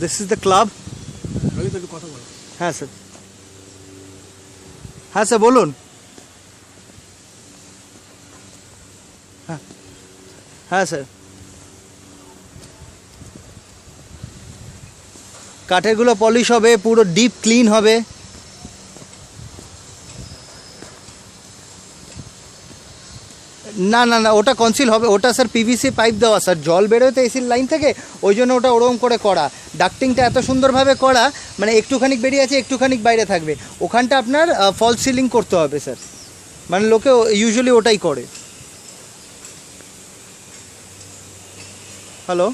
This is the club. হ্যাঁ sir, হ্যাঁ sir বলুন। হ্যাঁ হ্যাঁ স্যার, কাঠেরগুলো পলিশ হবে, পুরো ডিপ ক্লিন হবে। না না না, ওটা কনসিল হবে, ওটা স্যার পিভিসি পাইপ দেওয়া স্যার, জল বেরোয় তো এসির লাইন থেকে, ওই জন্য ওটা ওরকম করে করা। ডাক্টিংটা এত সুন্দরভাবে করা, মানে একটুখানি বেরিয়ে আছে একটুখানি বাইরে থাকবে, ওখানটা আপনার ফলস সিলিং করতে হবে স্যার, মানে লোকে ইউজুয়ালি ওটাই করে। হ্যালো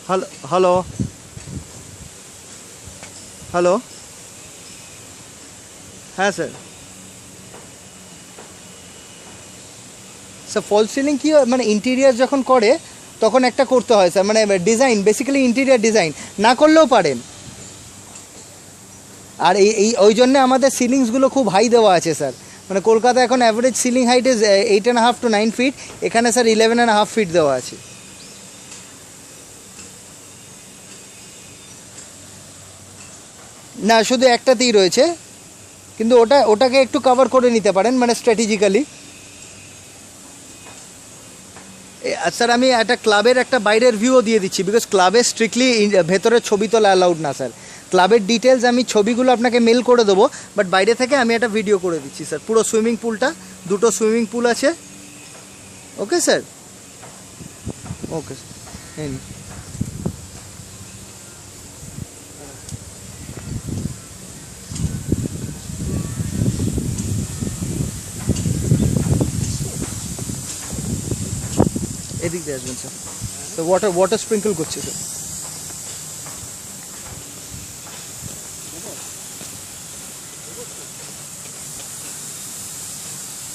হ্যালো হ্যালো হ্যালো, হ্যাঁ স্যার। স্যার ফলস সিলিং কী হয়, মানে ইন্টেরিয়ার যখন করে তখন একটা করতে হয় স্যার, মানে ডিজাইন, বেসিক্যালি ইন্টেরিয়ার ডিজাইন না করলেও পারেন। আর এই ওই জন্যে আমাদের সিলিংসগুলো খুব হাই দেওয়া আছে স্যার, মানে কলকাতা এখন average ceiling height is 8.5 to 9 feet, এখানে স্যার 11.5 feet দেওয়া আছে। না, শুধু একটাতেই রয়েছে, কিন্তু ওটাকে একটু কভার করে নিতে পারেন, মানে স্ট্র্যাটেজিক্যালি। স্যার আমি একটা ক্লাবের একটা বাইরের ভিউও দিয়ে দিচ্ছি, বিকজ ক্লাবে স্ট্রিক্টলি ভেতরের ছবি তোলা অ্যালাউড না স্যার। ক্লাবের ডিটেলস আমি ছবিগুলো আপনাকে মেল করে দেবো, বাট বাইরে থেকে আমি একটা ভিডিও করে দিচ্ছি স্যার, পুরো সুইমিং পুলটা, দুটো সুইমিং পুল আছে। Okay sir, okay sir. এদিক দিয়ে আসবেন স্যার, তো ওয়াটার স্প্রিঙ্কল করছে স্যার।